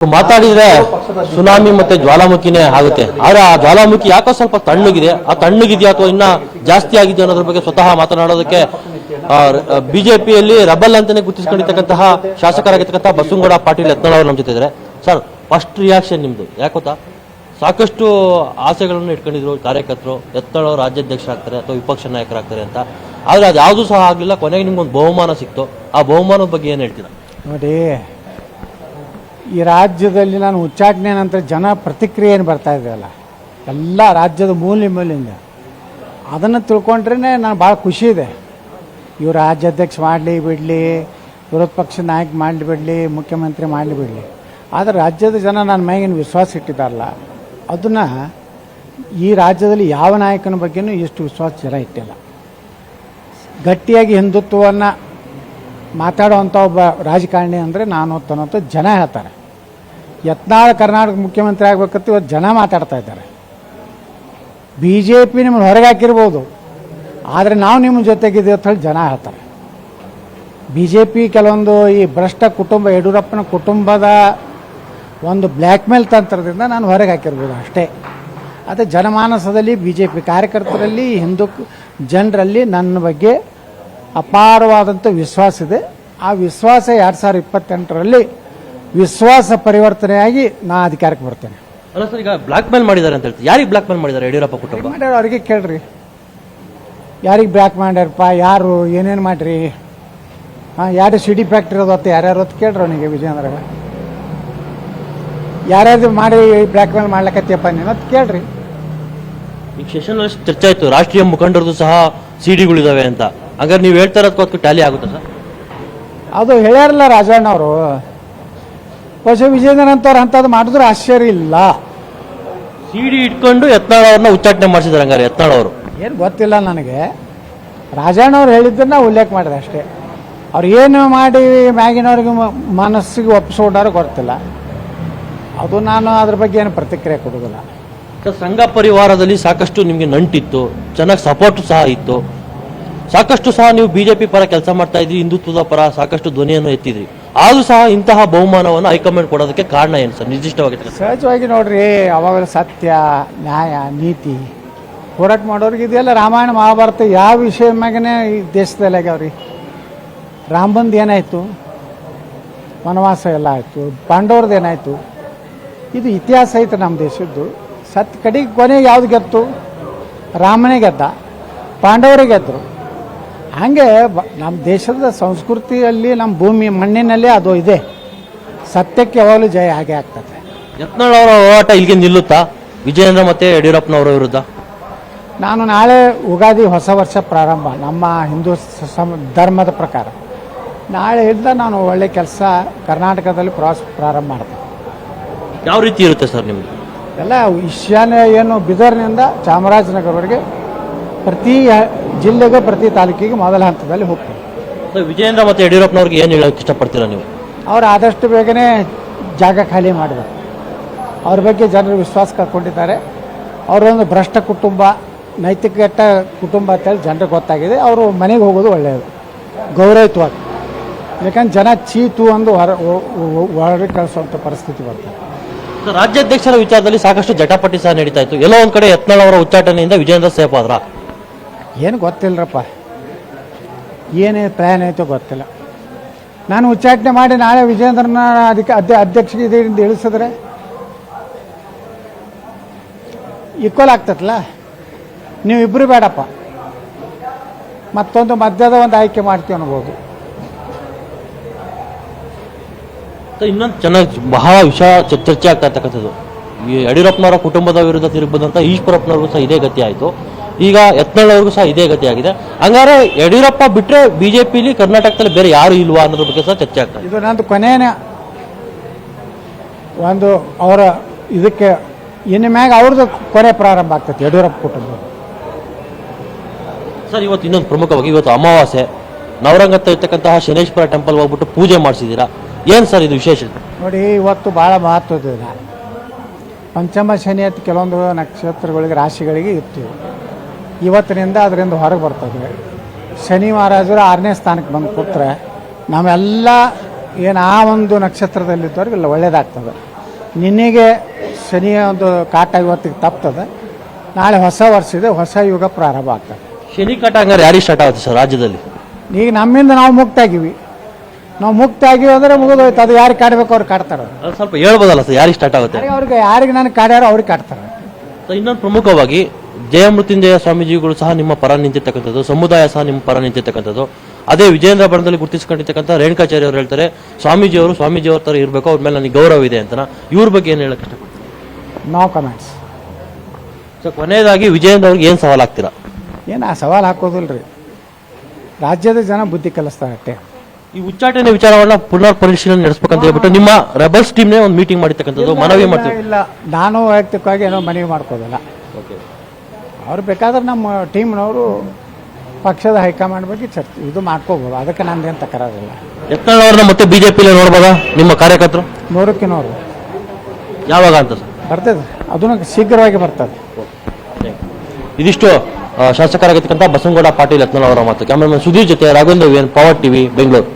ಮಾತಾಡಿದ್ರೆ ಸುನಾಮಿ ಮತ್ತೆ ಜ್ವಾಲಾಮುಖಿನೇ ಆಗುತ್ತೆ. ಆದ್ರೆ ಆ ಜ್ವಾಲಾಮುಖಿ ಯಾಕೋ ಸ್ವಲ್ಪ ತಣ್ಣಗಿದೆ, ಆ ತಣ್ಣಗಿದೆಯಾ ಅಥವಾ ಇನ್ನ ಜಾಸ್ತಿ ಆಗಿದೆಯಾ ಅನ್ನೋದ್ರ ಬಗ್ಗೆ ಸ್ವತಃ ಮಾತನಾಡೋದಕ್ಕೆ ಬಿಜೆಪಿಯಲ್ಲಿ ರಬಲ್ ಅಂತಾನೆ ಗುರುತಿಸಿಕೊಂಡಿರ್ತಕ್ಕಂತಹ ಶಾಸಕರಾಗಿರ್ತಕ್ಕಂತಹ ಬಸವನಗೌಡ ಪಾಟೀಲ್ ಯತ್ನಾಳ್ ಅವರು ನಮ್ಮ ಜೊತೆ ಇದ್ದಾರೆ. ಸರ್, ಫಸ್ಟ್ ರಿಯಾಕ್ಷನ್ ನಿಮ್ದು ಯಾಕೊತ್ತಾ? ಸಾಕಷ್ಟು ಆಸೆಗಳನ್ನು ಇಟ್ಕೊಂಡಿದ್ರು ಕಾರ್ಯಕರ್ತರು, ಯತ್ನಾಳ್ ಅವರು ರಾಜ್ಯಾಧ್ಯಕ್ಷರಾಗ್ತಾರೆ ಅಥವಾ ವಿಪಕ್ಷ ನಾಯಕರಾಗ್ತಾರೆ ಅಂತ. ಆದ್ರೆ ಅದು ಯಾವುದೂ ಸಹ ಆಗಲಿಲ್ಲ. ಕೊನೆಗೆ ನಿಮ್ಗೊಂದು ಬಹುಮಾನ ಸಿಕ್ತು. ಆ ಬಹುಮಾನದ ಬಗ್ಗೆ ಏನು ಹೇಳ್ತೀರಾ? ನೋಡಿ, ಈ ರಾಜ್ಯದಲ್ಲಿ ನಾನು ಉಚ್ಚಾಟನೆ ನಂತರ ಜನ ಪ್ರತಿಕ್ರಿಯೆ ಏನು ಬರ್ತಾ ಇದೆಯಲ್ಲ, ಎಲ್ಲ ರಾಜ್ಯದ ಮೂಲೆಯಿಂದ ಅದನ್ನು ತಿಳ್ಕೊಂಡ್ರೆ ನಾನು ಭಾಳ ಖುಷಿ ಇದೆ. ಇವರು ರಾಜ್ಯಾಧ್ಯಕ್ಷ ಮಾಡಲಿ ಬಿಡಲಿ, ವಿರೋಧ ಪಕ್ಷ ನಾಯಕ ಮಾಡಲಿ ಬಿಡಲಿ, ಮುಖ್ಯಮಂತ್ರಿ ಮಾಡಲಿ ಬಿಡಲಿ, ಆದರೆ ರಾಜ್ಯದ ಜನ ನನ್ನ ಮ್ಯಾಗಿನ ವಿಶ್ವಾಸ ಇಟ್ಟಿದ್ದಾರಲ್ಲ, ಅದನ್ನು ಈ ರಾಜ್ಯದಲ್ಲಿ ಯಾವ ನಾಯಕನ ಬಗ್ಗೆನೂ ಇಷ್ಟು ವಿಶ್ವಾಸ ಜನ ಇಟ್ಟಿಲ್ಲ. ಗಟ್ಟಿಯಾಗಿ ಹಿಂದುತ್ವವನ್ನು ಮಾತಾಡುವಂಥ ಒಬ್ಬ ರಾಜಕಾರಣಿ ಅಂದರೆ ನಾನು ಅನ್ನೋಂಥ ಜನ ಹೇಳ್ತಾರೆ. ಯತ್ನಾಳ್ ಕರ್ನಾಟಕ ಮುಖ್ಯಮಂತ್ರಿ ಆಗ್ಬೇಕಂತ ಇವತ್ತು ಜನ ಮಾತಾಡ್ತಾ ಇದ್ದಾರೆ. ಬಿ ಜೆ ಪಿ ನಿಮ್ಮನ್ನು ಹೊರಗೆ ಹಾಕಿರ್ಬೋದು, ಆದರೆ ನಾವು ನಿಮ್ಮ ಜೊತೆಗಿದ್ದೀವಿ ಅಂತ ಹೇಳಿ ಜನ ಹೇಳ್ತಾರೆ. ಬಿ ಜೆ ಪಿ ಕೆಲವೊಂದು ಈ ಭ್ರಷ್ಟ ಕುಟುಂಬ, ಯಡಿಯೂರಪ್ಪನ ಕುಟುಂಬದ ಒಂದು ಬ್ಲ್ಯಾಕ್ ಮೇಲ್ ತಂತ್ರದಿಂದ ನಾನು ಹೊರಗೆ ಹಾಕಿರ್ಬೋದು ಅಷ್ಟೇ. ಆದರೆ ಜನಮಾನಸದಲ್ಲಿ ಬಿ ಜೆ ಪಿ ಕಾರ್ಯಕರ್ತರಲ್ಲಿ, ಹಿಂದೂ ಜನರಲ್ಲಿ ನನ್ನ ಬಗ್ಗೆ ಅಪಾರವಾದಂಥ ವಿಶ್ವಾಸ ಇದೆ. ಆ ವಿಶ್ವಾಸ 2028ರಲ್ಲಿ ವಿಶ್ವಾಸ ಪರಿವರ್ತನೆಯಾಗಿ ನಾ ಅಧಿಕಾರಕ್ಕೆ ಬರ್ತೇನೆ. ಅಲ್ಲ ಸರ್, ಈಗ ಬ್ಲಾಕ್ ಮೇಲ್ ಮಾಡಿದ್ದಾರೆ ಅಂತ ಹೇಳ್ತೀವಿ. ಯಾರಿಗೆ ಬ್ಲಾಕ್ ಮೇಲ್ ಮಾಡಿದ್ದಾರೆ? ಯಡಿಯೂರಪ್ಪ ಕುಟುಂಬ ಮಾಡ್ಯಾರ, ಅವ್ರಿಗೆ ಕೇಳ್ರಿ. ಯಾರಿಗೆ ಬ್ಲಾಕ್ ಮಾಡ್ಯಾರಪ್ಪ, ಯಾರು ಏನೇನು ಮಾಡ್ರಿ, ಯಾರು ಸಿಡಿ ಫ್ಯಾಕ್ಟ್ರಿ ಅದ ಯಾರ್ಯಾರು ಹೊತ್ತು ಕೇಳ್ರಿ ಅವನಿಗೆ. ವಿಜಯೇಂದ್ರ ಯಾರ್ಯಾರು ಮಾಡಿ ಬ್ಲಾಕ್ ಮೇಲ್ ಮಾಡ್ಲಕತ್ತಿಯಪ್ಪ ನೀನು ಅಂತ ಕೇಳ್ರಿ. ಈಗ ಸೆಷನ್ ಚರ್ಚೆ ಆಯ್ತು, ರಾಷ್ಟ್ರೀಯ ಮುಖಂಡರದು ಸಹ ಸಿಡಿಗಳಿದಾವೆ ಅಂತ. ಹಾಗಾದ್ರೆ ನೀವು ಹೇಳ್ತಾ ಇರೋದಕ್ಕೂ ಟ್ಯಾಲಿ ಆಗುತ್ತಾ ಸರ್? ಅದು ಹೇಳ್ಯಾರಲ್ಲ ರಾಜಣ್ಣ ಅವರು. ಹೊಸ ವಿಜಯೇಂದ್ರ ಅಂತವ್ರು ಅಂಥದ್ದು ಮಾಡಿದ್ರು ಆಶ್ಚರ್ಯ ಇಲ್ಲ. ಸಿಡಿ ಇಟ್ಕೊಂಡು ಯತ್ನಾಳ್ ಅವ್ರನ್ನ ಉಚ್ಚಾಟನೆ ಮಾಡಿಸಿದಾರೆ. ಹಂಗಾರೆ ಯತ್ನಾಳ್ ಅವರು ಏನು ಗೊತ್ತಿಲ್ಲ ನನಗೆ. ರಾಜಣ್ಣ ಅವ್ರು ಹೇಳಿದ್ದನ್ನ ಉಲ್ಲೇಖ ಮಾಡಿದೆ ಅಷ್ಟೇ. ಅವ್ರು ಏನು ಮಾಡಿ ಮ್ಯಾಗಿನವ್ರಿಗೆ ಮನಸ್ಸಿಗೆ ಒಪ್ಪಿಸ್ಕೊಂಡಾರೋ ಗೊತ್ತಿಲ್ಲ. ಅದು ನಾನು ಅದ್ರ ಬಗ್ಗೆ ಏನು ಪ್ರತಿಕ್ರಿಯೆ ಕೊಡೋದಿಲ್ಲ. ಸಂಘ ಪರಿವಾರದಲ್ಲಿ ಸಾಕಷ್ಟು ನಿಮಗೆ ನಂಟಿತ್ತು, ಚೆನ್ನಾಗಿ ಸಪೋರ್ಟ್ ಸಹ ಇತ್ತು. ಸಾಕಷ್ಟು ಸಹ ನೀವು ಬಿಜೆಪಿ ಪರ ಕೆಲಸ ಮಾಡ್ತಾ ಇದ್ರಿ, ಹಿಂದುತ್ವದ ಪರ ಸಾಕಷ್ಟು ಧ್ವನಿಯನ್ನು ಎತ್ತಿದ್ರಿ. ಆದ್ರೂ ಸಹ ಇಂತಹ ಬಹುಮಾನವನ್ನು ಹೈಕಮಾಂಡ್ ಕೊಡೋದಕ್ಕೆ ಕಾರಣ ಏನು ಸರ್ ನಿರ್ದಿಷ್ಟವಾಗಿ? ಸಹಜವಾಗಿ ನೋಡ್ರಿ, ಅವಾಗ ಸತ್ಯ, ನ್ಯಾಯ, ನೀತಿ ಹೋರಾಟ ಮಾಡೋರಿಗೆ ಇದೆಲ್ಲ ರಾಮಾಯಣ ಮಹಾಭಾರತ ಯಾವ ವಿಷಯದ ಮ್ಯಾಗನೇ ಈ ದೇಶದಲ್ಲಿ ಆಗ್ಯಾವ್ರಿ. ರಾಮಬಂದ್ ಏನಾಯ್ತು, ವನವಾಸ ಎಲ್ಲ ಆಯಿತು, ಪಾಂಡವ್ರದ್ದು ಏನಾಯಿತು, ಇದು ಇತಿಹಾಸ ಐತೆ ನಮ್ಮ ದೇಶದ್ದು. ಸತ್ ಕಡೆಗೆ ಕೊನೆಗೆ ಯಾವ್ದು ಗೆತ್ತು? ರಾಮನೇ ಗೆದ್ದ, ಪಾಂಡವರೇ ಗೆದ್ದರು. ಹಾಗೆ ನಮ್ಮ ದೇಶದ ಸಂಸ್ಕೃತಿಯಲ್ಲಿ, ನಮ್ಮ ಭೂಮಿ ಮಣ್ಣಿನಲ್ಲಿ ಅದು ಇದೆ. ಸತ್ಯಕ್ಕೆ ಯಾವಾಗಲೂ ಜಯ ಹಾಗೆ ಆಗ್ತದೆ. ಯತ್ನಾಳ್ ಅವರ ಹೋರಾಟ ಇಲ್ಲಿಗೆ ನಿಲ್ಲುತ್ತಾ ವಿಜಯೇಂದ್ರ ಮತ್ತೆ ಯಡಿಯೂರಪ್ಪನವರ ವಿರುದ್ಧ? ನಾನು ನಾಳೆ ಯುಗಾದಿ ಹೊಸ ವರ್ಷ ಪ್ರಾರಂಭ ನಮ್ಮ ಹಿಂದೂ ಧರ್ಮದ ಪ್ರಕಾರ. ನಾಳೆಯಿಂದ ನಾನು ಒಳ್ಳೆ ಕೆಲಸ ಕರ್ನಾಟಕದಲ್ಲಿ ಪ್ರವಾಸ ಪ್ರಾರಂಭ ಮಾಡ್ತೇನೆ. ಯಾವ ರೀತಿ ಇರುತ್ತೆ ಸರ್ ನಿಮ್ದು? ಎಲ್ಲ ಈಶಾನ್ಯ ಏನು ಬೀದರ್ನಿಂದ ಚಾಮರಾಜನಗರವರೆಗೆ ಪ್ರತಿ ಜಿಲ್ಲೆಗೆ, ಪ್ರತಿ ತಾಲೂಕಿಗೆ ಮೊದಲ ಹಂತದಲ್ಲಿ ಹೋಗ್ತೀವಿ. ವಿಜಯೇಂದ್ರ ಮತ್ತು ಯಡಿಯೂರಪ್ಪನವ್ರಿಗೆ ಏನು ಹೇಳೋಕ್ಕೆ ಇಷ್ಟಪಡ್ತೀರಾ ನೀವು? ಅವರು ಆದಷ್ಟು ಬೇಗನೆ ಜಾಗ ಖಾಲಿ ಮಾಡಬೇಕು. ಅವ್ರ ಬಗ್ಗೆ ಜನರು ವಿಶ್ವಾಸ ಕಳ್ಕೊಂಡಿದ್ದಾರೆ. ಅವರೊಂದು ಭ್ರಷ್ಟ ಕುಟುಂಬ, ನೈತಿಕತೆ ಕುಟುಂಬ ಅಂತೇಳಿ ಜನರಿಗೆ ಗೊತ್ತಾಗಿದೆ. ಅವರು ಮನೆಗೆ ಹೋಗೋದು ಒಳ್ಳೆಯದು, ಗೌರವಯುತವಾಗಿ. ಯಾಕಂದ್ರೆ ಜನ ಚೀತು ಒಂದು ಹೊರಗೆ ಕಳಿಸುವಂಥ ಪರಿಸ್ಥಿತಿ ಬರ್ತದೆ. ರಾಜ್ಯಾಧ್ಯಕ್ಷರ ವಿಚಾರದಲ್ಲಿ ಸಾಕಷ್ಟು ಜಟಾಪಟಿ ಸಹ ನಡೀತಾ ಇತ್ತು. ಎಲ್ಲೋ ಒಂದು ಕಡೆ ಯತ್ನಾಳ್ ಅವರ ಉಚ್ಚಾಟನೆಯಿಂದ ವಿಜಯೇಂದ್ರ ಸೇಫ್ ಆದ್ರ? ಏನು ಗೊತ್ತಿಲ್ಲರಪ್ಪ, ಏನೇ ಪ್ಲ್ಯಾನ್ ಆಯಿತೋ ಗೊತ್ತಿಲ್ಲ. ನಾನು ಉಚ್ಚಾಟನೆ ಮಾಡಿ ನಾಳೆ ವಿಜಯೇಂದ್ರನ ಅಧ್ಯಕ್ಷದಿಂದ ಇಳಿಸಿದ್ರೆ ಈಕ್ವಲ್ ಆಗ್ತದಲ್ಲ. ನೀವು ಇಬ್ಬರು ಬೇಡಪ್ಪ, ಮತ್ತೊಂದು ಮಧ್ಯದ ಒಂದು ಆಯ್ಕೆ ಮಾಡ್ತೀವಿ ಅನ್ಬೋದು. ಇನ್ನೊಂದು ಚೆನ್ನಾಗಿ ಬಹಳ ವಿಷಯ ಚರ್ಚೆ ಆಗ್ತಾ ಇರ್ತಕ್ಕಂಥದ್ದು, ಈ ಯಡಿಯೂರಪ್ಪನವರ ಕುಟುಂಬದ ವಿರುದ್ಧ ತಿರುಗದಂತ ಈಶ್ವರಪ್ಪನವ್ರಿಗೂ ಸಹ ಇದೇ ಗತಿ ಆಯಿತು. ಈಗ ಯತ್ನಾಳ್ ಅವ್ರಿಗೂ ಸಹ ಇದೇ ಗತಿ ಆಗಿದೆ. ಹಂಗಾರೆ ಯಡಿಯೂರಪ್ಪ ಬಿಟ್ಟರೆ ಬಿಜೆಪಿಲಿ ಕರ್ನಾಟಕದಲ್ಲಿ ಬೇರೆ ಯಾರು ಇಲ್ವಾ ಅನ್ನೋದ್ರ ಬಗ್ಗೆ ಸಹ ಚರ್ಚೆ ಆಗ್ತದೆ. ಇದು ನಂದು ಕೊನೆಯ ಒಂದು ಅವರ ಇದಕ್ಕೆ ಇನ್ನು ಮ್ಯಾಗ ಅವ್ರದ್ದು ಕೊನೆ ಪ್ರಾರಂಭ ಆಗ್ತದೆ ಯಡಿಯೂರಪ್ಪ ಕುಟುಂಬ. ಸರ್, ಇವತ್ತು ಇನ್ನೊಂದು ಪ್ರಮುಖವಾಗಿ, ಇವತ್ತು ಅಮಾವಾಸ್ಯೆ, ನವರಂಗತ್ತ ಇರ್ತಕ್ಕಂತಹ ಶನೇಶ್ವರ ಟೆಂಪಲ್ ಹೋಗ್ಬಿಟ್ಟು ಪೂಜೆ ಮಾಡಿಸಿದ್ದೀರಾ. ಏನು ಸರ್ ಇದು ವಿಶೇಷ? ನೋಡಿ, ಇವತ್ತು ಭಾಳ ಮಹತ್ವದ ಪಂಚಮ ಶನಿ ಅಂತ ಕೆಲವೊಂದು ನಕ್ಷತ್ರಗಳಿಗೆ, ರಾಶಿಗಳಿಗೆ ಇತ್ತು. ಇವತ್ತಿನಿಂದ ಅದರಿಂದ ಹೊರಗೆ ಬರ್ತದೆ. ಶನಿ ಮಹಾರಾಜರು 6ನೇ ಸ್ಥಾನಕ್ಕೆ ಬಂದು ಕೂತ್ರೆ ನಾವೆಲ್ಲ ಏನು ಆ ಒಂದು ನಕ್ಷತ್ರದಲ್ಲಿದ್ದವ್ರಿಗೆಲ್ಲ ಒಳ್ಳೇದಾಗ್ತದೆ. ನಿನ್ನೆಗೆ ಶನಿಯ ಒಂದು ಕಾಟ ಇವತ್ತಿಗೆ ತಪ್ತದೆ, ನಾಳೆ ಹೊಸ ವರ್ಷ ಇದೆ, ಹೊಸ ಯುಗ ಪ್ರಾರಂಭ ಆಗ್ತದೆ. ಶನಿ ಕಾಟ ಹಂಗಾರೆ ಯಾರಿಗೆ ಸ್ಟಾರ್ಟ್ ಆಗುತ್ತೆ ಸರ್ ರಾಜ್ಯದಲ್ಲಿ? ಈಗ ನಮ್ಮಿಂದ ನಾವು ಮುಕ್ತ ಆಗಿವಿ, ನಾವು ಮುಕ್ತ ಆಗಿವಿ ಅಂದರೆ ಮುಗಿದೋಯ್ತು. ಅದು ಯಾರಿಗೆ ಕಾಡಬೇಕು ಅವ್ರು ಕಾಡ್ತಾರೆ. ಅದು ಸ್ವಲ್ಪ ಹೇಳ್ಬೋದಲ್ಲ ಸರ್ ಯಾರಿಗೆ ಸ್ಟಾರ್ಟ್ ಆಗುತ್ತೆ? ಯಾರಿಗೆ ನನಗೆ ಕಾಡ್ಯಾರೋ ಅವ್ರಿಗೆ ಕಾಡ್ತಾರೆ. ಇನ್ನೊಂದು ಪ್ರಮುಖವಾಗಿ ಜಯಮೃತ್ಯುಂಜಯ ಸ್ವಾಮೀಜಿಗಳು ಸಹ ನಿಮ್ಮ ಪರ ನಿಂತಿರ್ತಕ್ಕಂಥದ್ದು, ಸಮುದಾಯ ಸಹ ನಿಮ್ಮ ಪರ ನಿಂತಿರ್ತಕ್ಕಂಥದ್ದು. ಅದೇ ವಿಜಯೇಂದ್ರ ಬಣದಲ್ಲಿ ಗುರುತಿಸಿಕೊಂಡಿರ್ತಕ್ಕಂಥ ರೇಣುಕಾಚಾರ್ಯ ಅವರು ಹೇಳ್ತಾರೆ ಸ್ವಾಮೀಜಿಯವ್ರ ತರ ಇರಬೇಕು, ಅವ್ರ ಮೇಲೆ ನನಗೆ ಗೌರವ ಇದೆ ಅಂತ. ಇವ್ರ ಬಗ್ಗೆ ಏನು ಹೇಳಕ್ ಇಷ್ಟಪಡ್ತೀನಿ? No comments. ಸೊ ಕೊನೆಯದಾಗಿ ವಿಜಯೇಂದ್ರ ಅವ್ರಿಗೆ ಏನು ಸವಾಲ್ ಆಗ್ತೀರಾ? ಏನು ಆ ಸವಾಲು ಹಾಕೋದಿಲ್ರಿ, ರಾಜ್ಯದ ಜನ ಬುದ್ಧಿ ಕಲಿಸ್ತಾರೆ ಅಷ್ಟೇ. ಈ ಉಚ್ಚಾಟನೆ ವಿಚಾರವನ್ನ ಪುನರ್ ಪರಿಶೀಲನೆ ನಡೆಸಬೇಕಂತ ಹೇಳ್ಬಿಟ್ಟು ನಿಮ್ಮ ರೆಬಲ್ಸ್ ಟೀಮ್ನೇ ಒಂದು ಮೀಟಿಂಗ್ ಮಾಡಿರ್ತಕ್ಕಂಥದ್ದು, ಮನವಿ ಮಾಡ್ತೀವಿ. ಇಲ್ಲ, ನಾನು ವೈಯಕ್ತಿಕವಾಗಿ ಏನೋ ಮನವಿ ಮಾಡ್ಕೋದಿಲ್ಲ. ಅವ್ರು ಬೇಕಾದ್ರೆ ನಮ್ಮ ಟೀಮ್ನವರು ಪಕ್ಷದ ಹೈಕಮಾಂಡ್ ಬಗ್ಗೆ ಚರ್ಚೆ ಇದು ಮಾಡ್ಕೋಬೋದು, ಅದಕ್ಕೆ ನಂದೇನು ತಕರಾರಿಲ್ಲ. ಯತ್ನಾಳ್ ಅವ್ರನ್ನ ಮತ್ತೆ ಬಿಜೆಪಿಲಿ ನೋಡ್ಬೋದಾ ನಿಮ್ಮ ಕಾರ್ಯಕರ್ತರು? 100ಕ್ಕೆ 100 ಯಾವಾಗ ಅಂತ ಸರ್? ಬರ್ತದೆ, ಅದನ್ನು ಶೀಘ್ರವಾಗಿ ಬರ್ತದೆ. ಇದಿಷ್ಟು ಶಾಸಕರಾಗಿರ್ತಕ್ಕಂಥ ಬಸನಗೌಡ ಪಾಟೀಲ್ ಯತ್ನಾಳ್ ಅವರ ಮಾತು. ಕ್ಯಾಮರಾಮನ್ ಸುಧೀರ್ ಜೊತೆ ರಾಘವೇಂದ್ರ ವಿ ಎನ್, ಪವರ್ ಟಿವಿ, ಬೆಂಗಳೂರು.